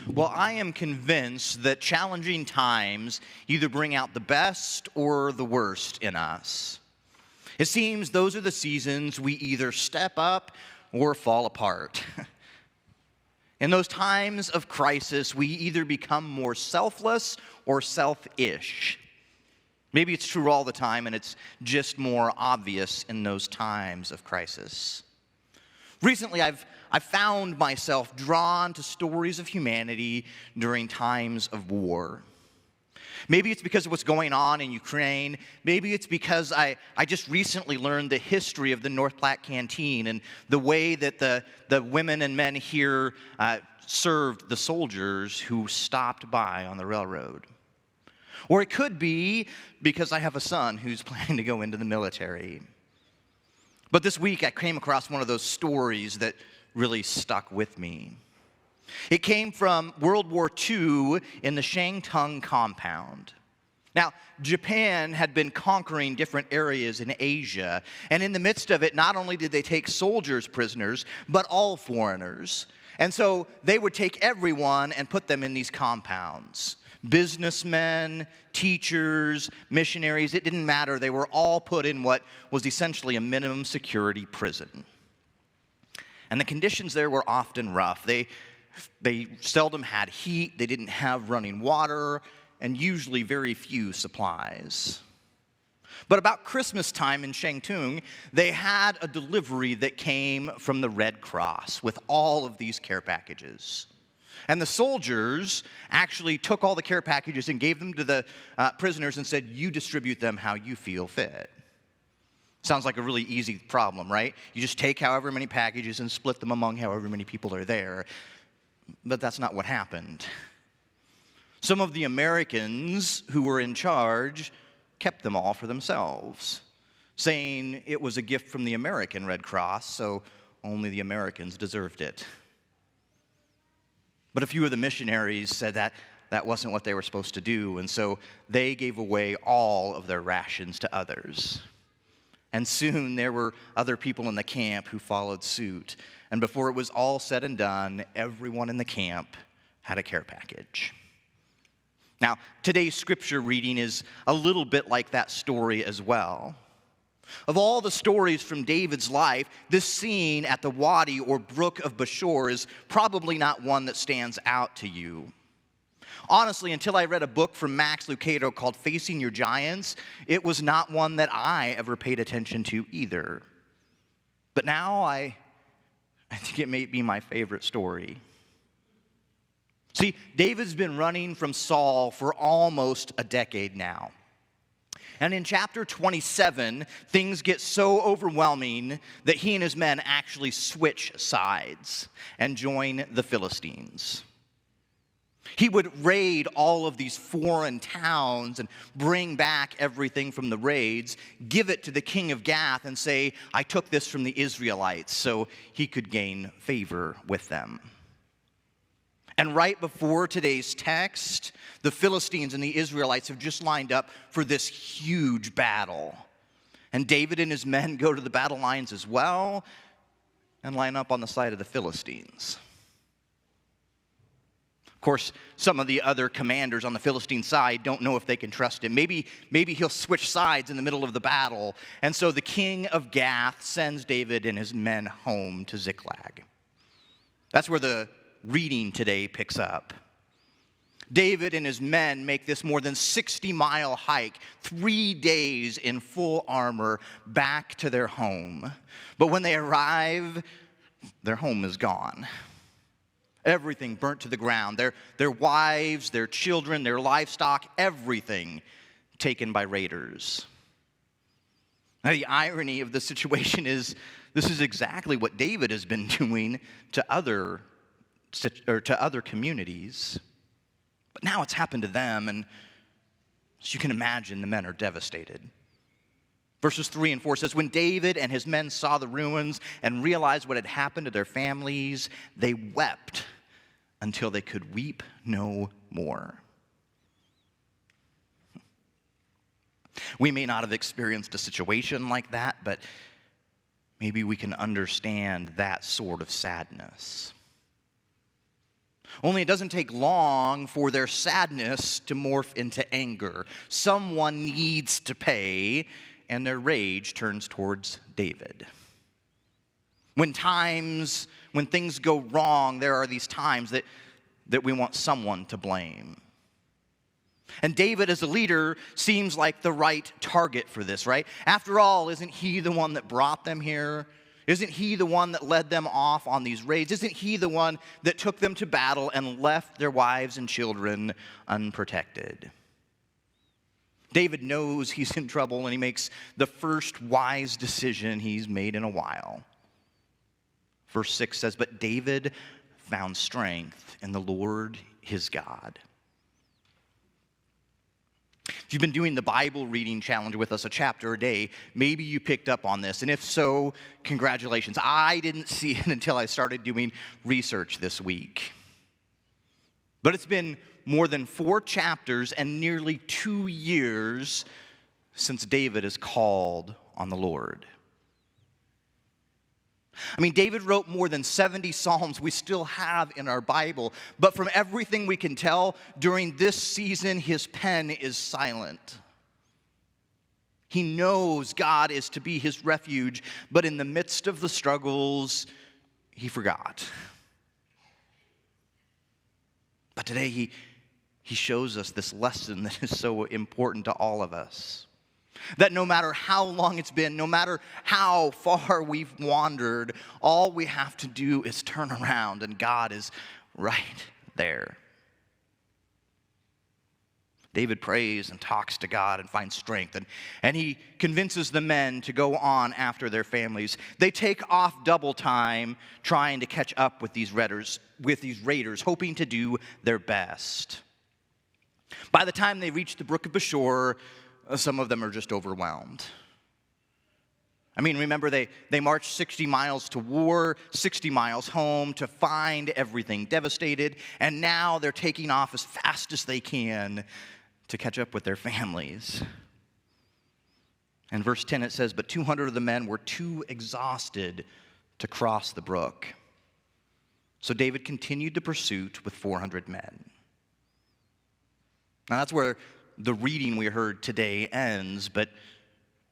Well, I am convinced that challenging times either bring out the best or the worst in us. It seems those are the seasons we either step up or fall apart. In those times of crisis, we either become more selfless or selfish. Maybe it's true all the time, and it's just more obvious in those times of crisis. Recently, I've found myself drawn to stories of humanity during times of war. Maybe it's because of what's going on in Ukraine. Maybe it's because I just recently learned the history of the North Platte Canteen and the way that the women and men here served the soldiers who stopped by on the railroad. Or it could be because I have a son who's planning to go into the military. But this week I came across one of those stories that really stuck with me. It came from World War II in the Shantung compound. Now, Japan had been conquering different areas in Asia, and in the midst of it, not only did they take soldiers prisoners, but all foreigners. And so they would take everyone and put them in these compounds. Businessmen, teachers, missionaries, it didn't matter. They were all put in what was essentially a minimum security prison. And the conditions there were often rough. They seldom had heat, they didn't have running water, and usually very few supplies. But about Christmas time in Shantung, they had a delivery that came from the Red Cross with all of these care packages. And the soldiers actually took all the care packages and gave them to the prisoners and said, "You distribute them how you feel fit." Sounds like a really easy problem, right? You just take however many packages and split them among however many people are there. But that's not what happened. Some of the Americans who were in charge kept them all for themselves, saying it was a gift from the American Red Cross, so only the Americans deserved it. But a few of the missionaries said that that wasn't what they were supposed to do, and so they gave away all of their rations to others. And soon there were other people in the camp who followed suit. And before it was all said and done, everyone in the camp had a care package. Now, today's scripture reading is a little bit like that story as well. Of all the stories from David's life, this scene at the Wadi or Brook of Bashor is probably not one that stands out to you. Honestly, until I read a book from Max Lucado called Facing Your Giants, it was not one that I ever paid attention to either. But now I think it may be my favorite story. See, David's been running from Saul for almost a decade now. And in chapter 27, things get so overwhelming that he and his men actually switch sides and join the Philistines. He would raid all of these foreign towns and bring back everything from the raids, give it to the king of Gath and say, "I took this from the Israelites," so he could gain favor with them. And right before today's text, the Philistines and the Israelites have just lined up for this huge battle. And David and his men go to the battle lines as well and line up on the side of the Philistines. Of course, some of the other commanders on the Philistine side don't know if they can trust him. Maybe he'll switch sides in the middle of the battle. And so the king of Gath sends David and his men home to Ziklag. That's where the reading today picks up. David and his men make this more than 60-mile hike, 3 days in full armor, back to their home. But when they arrive, their home is gone. Everything burnt to the ground. Their wives, their children, their livestock, everything taken by raiders. Now, the irony of the situation is this is exactly what David has been doing to other communities. But now it's happened to them, and as you can imagine, the men are devastated. Verses 3 and 4 says, "When David and his men saw the ruins and realized what had happened to their families, they wept until they could weep no more." We may not have experienced a situation like that, but maybe we can understand that sort of sadness. Only it doesn't take long for their sadness to morph into anger. Someone needs to pay, and their rage turns towards David. When things go wrong, there are these times that we want someone to blame. And David, as a leader, seems like the right target for this, right? After all, isn't he the one that brought them here? Isn't he the one that led them off on these raids? Isn't he the one that took them to battle and left their wives and children unprotected? David knows he's in trouble, and he makes the first wise decision he's made in a while. Verse 6 says, "But David found strength in the Lord his God." If you've been doing the Bible reading challenge with us a chapter a day, maybe you picked up on this. And if so, congratulations. I didn't see it until I started doing research this week. But it's been more than 4 chapters and nearly 2 years since David is called on the Lord. I mean, David wrote more than 70 Psalms we still have in our Bible, but from everything we can tell, during this season, his pen is silent. He knows God is to be his refuge, but in the midst of the struggles, he forgot. But today, he shows us this lesson that is so important to all of us. That no matter how long it's been, no matter how far we've wandered, all we have to do is turn around and God is right there. David prays and talks to God and finds strength, and he convinces the men to go on after their families. They take off double time trying to catch up with these raiders, hoping to do their best. By the time they reach the brook of Beshor, some of them are just overwhelmed. I mean, remember, they marched 60 miles to war, 60 miles home to find everything devastated, and now they're taking off as fast as they can to catch up with their families. In verse 10 it says, "But 200 of the men were too exhausted to cross the brook. So David continued the pursuit with 400 men." Now that's where the reading we heard today ends, but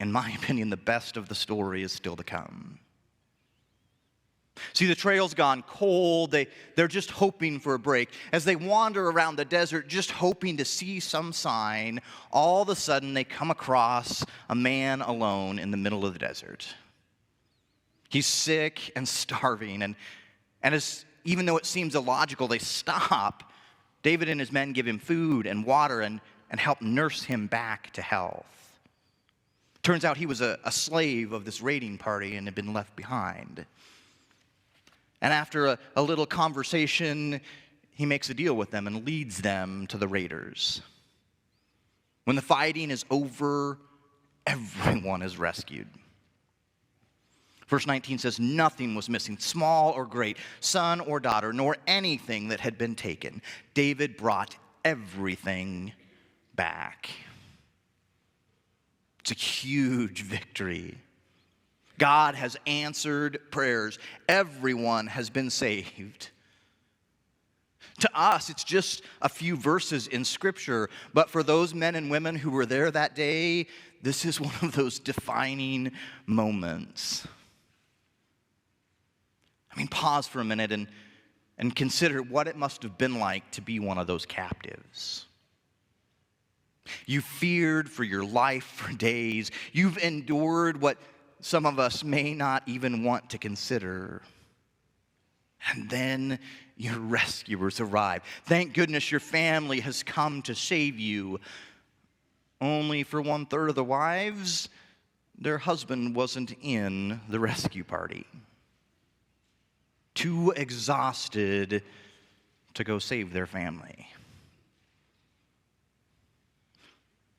in my opinion, the best of the story is still to come. See, the trail's gone cold. They're just hoping for a break. As they wander around the desert, just hoping to see some sign, all of a sudden they come across a man alone in the middle of the desert. He's sick and starving, and even though it seems illogical, they stop. David and his men give him food and water and help nurse him back to health. Turns out he was a slave of this raiding party and had been left behind. And after a little conversation, he makes a deal with them and leads them to the raiders. When the fighting is over, everyone is rescued. Verse 19 says, "Nothing was missing, small or great, son or daughter, nor anything that had been taken. David brought everything back." It's a huge victory. God has answered prayers. Everyone has been saved. To us, it's just a few verses in Scripture, but for those men and women who were there that day, this is one of those defining moments. I mean, pause for a minute and consider what it must have been like to be one of those captives. You feared for your life for days. You've endured what some of us may not even want to consider. And then your rescuers arrive. Thank goodness your family has come to save you. Only for 1/3 of the wives, their husband wasn't in the rescue party. Too exhausted to go save their family.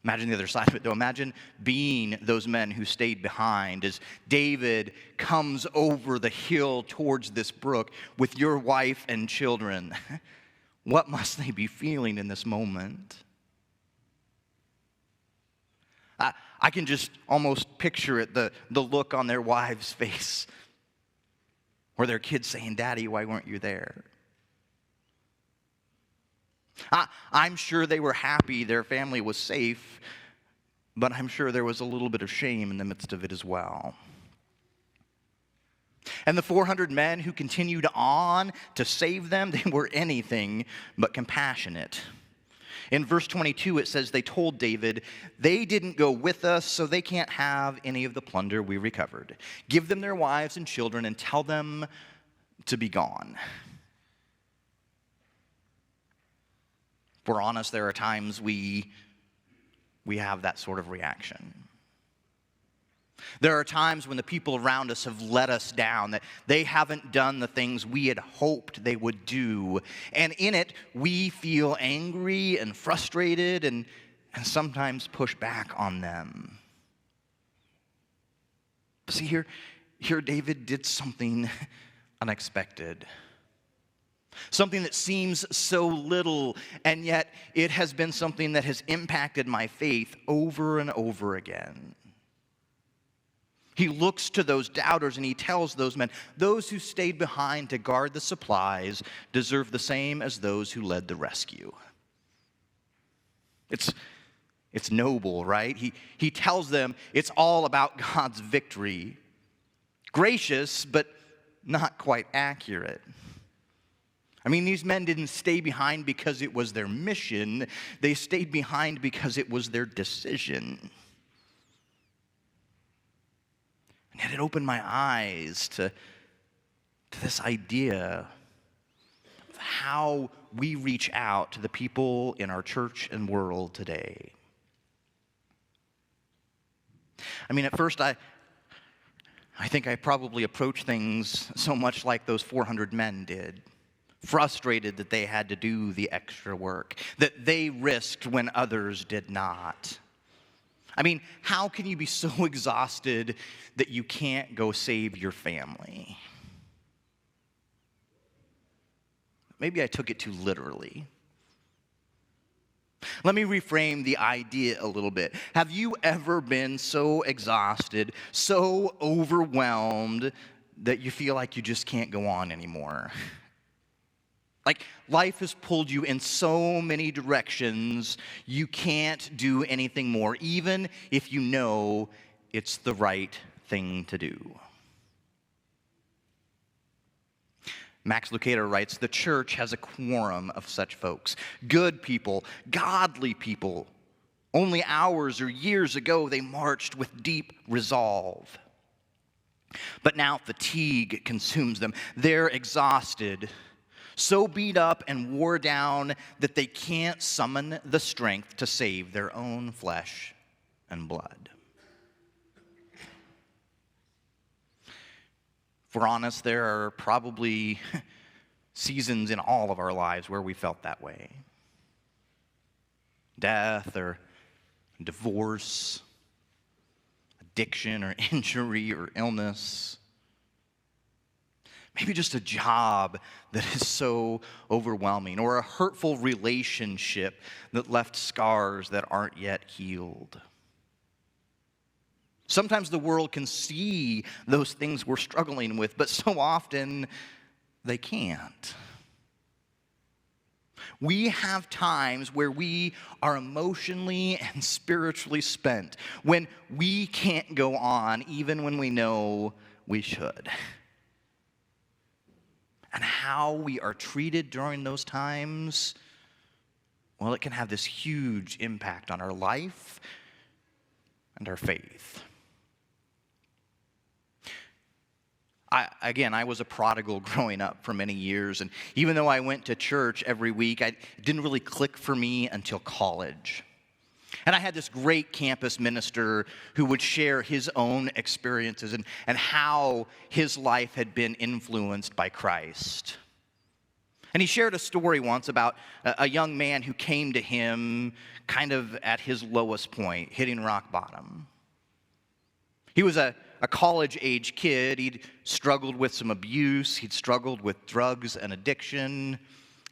Imagine the other side of it, though. Imagine being those men who stayed behind as David comes over the hill towards this brook with your wife and children. What must they be feeling in this moment? I can just almost picture it, the look on their wives' face, or their kids saying, "Daddy, why weren't you there?" I'm sure they were happy their family was safe, but I'm sure there was a little bit of shame in the midst of it as well. And the 400 men who continued on to save them, they were anything but compassionate. In verse 22, it says, they told David, they didn't go with us, so they can't have any of the plunder we recovered. Give them their wives and children and tell them to be gone. If we're honest, there are times we have that sort of reaction. There are times when the people around us have let us down, that they haven't done the things we had hoped they would do. And in it, we feel angry and frustrated and sometimes push back on them. But see, here David did something unexpected. Something that seems so little, and yet it has been something that has impacted my faith over and over again. He looks to those doubters and he tells those men, those who stayed behind to guard the supplies deserve the same as those who led the rescue. It's noble, right? He tells them it's all about God's victory. Gracious, but not quite accurate. I mean, these men didn't stay behind because it was their mission. They stayed behind because it was their decision. And yet it opened my eyes to this idea of how we reach out to the people in our church and world today. I mean, at first I think I probably approached things so much like those 400 men did. Frustrated that they had to do the extra work, that they risked when others did not. I mean, how can you be so exhausted that you can't go save your family? Maybe I took it too literally. Let me reframe the idea a little bit. Have you ever been so exhausted, so overwhelmed that you feel like you just can't go on anymore? Like life has pulled you in so many directions, you can't do anything more, even if you know it's the right thing to do. Max Lucado writes, the church has a quorum of such folks. Good people, godly people. Only hours or years ago, they marched with deep resolve. But now fatigue consumes them. They're exhausted, so beat up and wore down that they can't summon the strength to save their own flesh and blood. If we're honest, there are probably seasons in all of our lives where we felt that way. Death or divorce, addiction or injury or illness. Maybe just a job that is so overwhelming, or a hurtful relationship that left scars that aren't yet healed. Sometimes the world can see those things we're struggling with, but so often they can't. We have times where we are emotionally and spiritually spent, when we can't go on even when we know we should. And how we are treated during those times, well, it can have this huge impact on our life and our faith. I was a prodigal growing up for many years, and even though I went to church every week, it didn't really click for me until college. And I had this great campus minister who would share his own experiences and how his life had been influenced by Christ. And he shared a story once about a young man who came to him kind of at his lowest point, hitting rock bottom. He was a college-age kid. He'd struggled with some abuse. He'd struggled with drugs and addiction.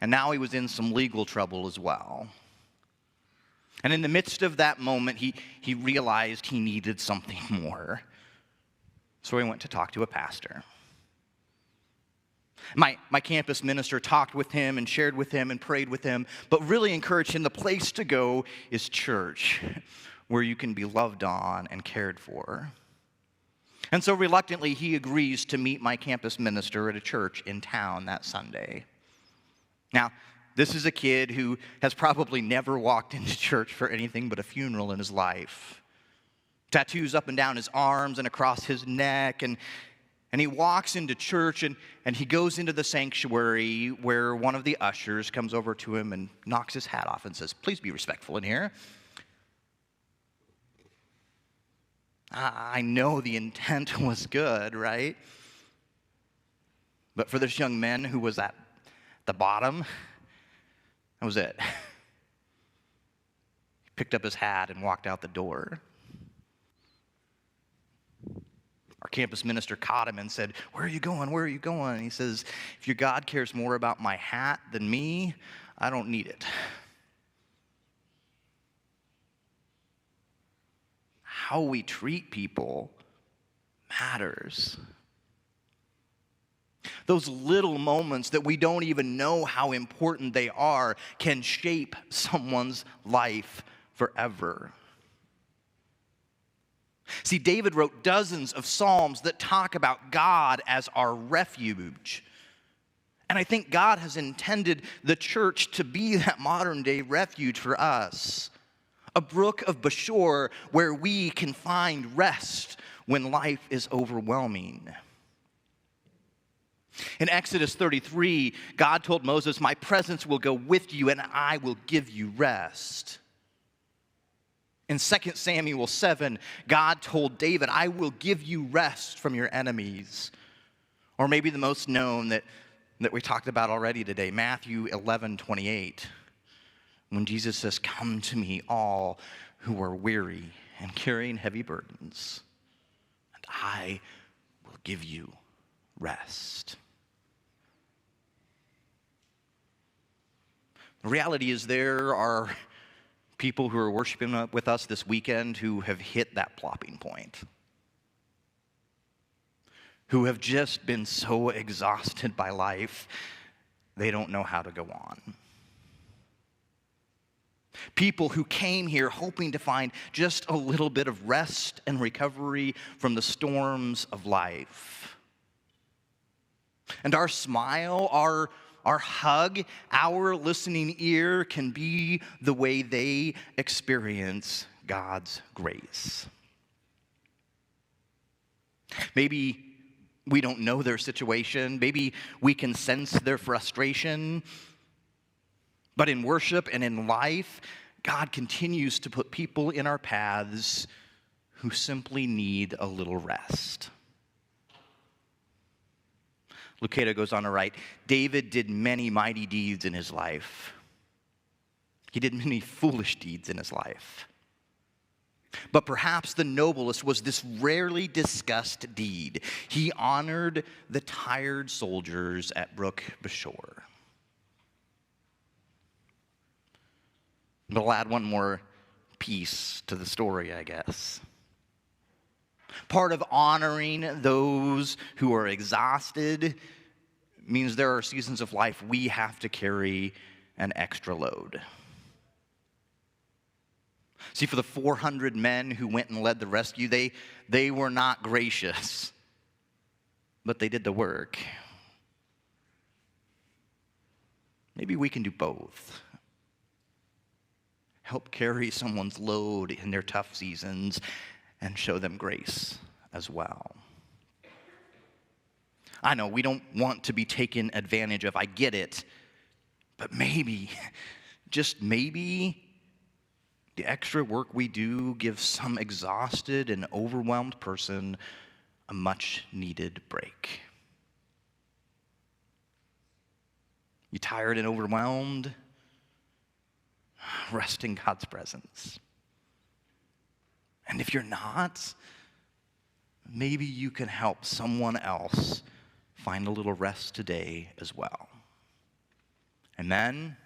And now he was in some legal trouble as well. And in the midst of that moment, he realized he needed something more. So he went to talk to a pastor. My campus minister talked with him and shared with him and prayed with him, but really encouraged him the place to go is church, where you can be loved on and cared for. And so reluctantly, he agrees to meet my campus minister at a church in town that Sunday. Now, this is a kid who has probably never walked into church for anything but a funeral in his life. Tattoos up and down his arms and across his neck, and he walks into church and he goes into the sanctuary where one of the ushers comes over to him and knocks his hat off and says, "Please be respectful in here." I know the intent was good, right? But for this young man who was at the bottom, that was it. He picked up his hat and walked out the door. Our campus minister caught him and said, "Where are you going? Where are you going?" And he says, "If your God cares more about my hat than me, I don't need it." How we treat people matters. Those little moments that we don't even know how important they are can shape someone's life forever. See, David wrote dozens of psalms that talk about God as our refuge. And I think God has intended the church to be that modern day refuge for us. A brook of Bashor where we can find rest when life is overwhelming. In Exodus 33, God told Moses, "My presence will go with you and I will give you rest." In 2 Samuel 7, God told David, "I will give you rest from your enemies." Or maybe the most known that we talked about already today, Matthew 11:28. When Jesus says, "Come to me, all who are weary and carrying heavy burdens, and I will give you rest." The reality is there are people who are worshiping with us this weekend who have hit that plopping point, who have just been so exhausted by life, they don't know how to go on. People who came here hoping to find just a little bit of rest and recovery from the storms of life. And our smile, our hug, our listening ear can be the way they experience God's grace. Maybe we don't know their situation. Maybe we can sense their frustration. But in worship and in life, God continues to put people in our paths who simply need a little rest. Lucado goes on to write, David did many mighty deeds in his life. He did many foolish deeds in his life. But perhaps the noblest was this rarely discussed deed. He honored the tired soldiers at Brook Bashor. But I'll add one more piece to the story, I guess. Part of honoring those who are exhausted means there are seasons of life we have to carry an extra load. See, for the 400 men who went and led the rescue, they were not gracious, but they did the work. Maybe we can do both. Help carry someone's load in their tough seasons and show them grace as well. I know we don't want to be taken advantage of, I get it, but maybe, just maybe, the extra work we do gives some exhausted and overwhelmed person a much-needed break. You tired and overwhelmed? Rest in God's presence. And if you're not, maybe you can help someone else find a little rest today as well. Amen.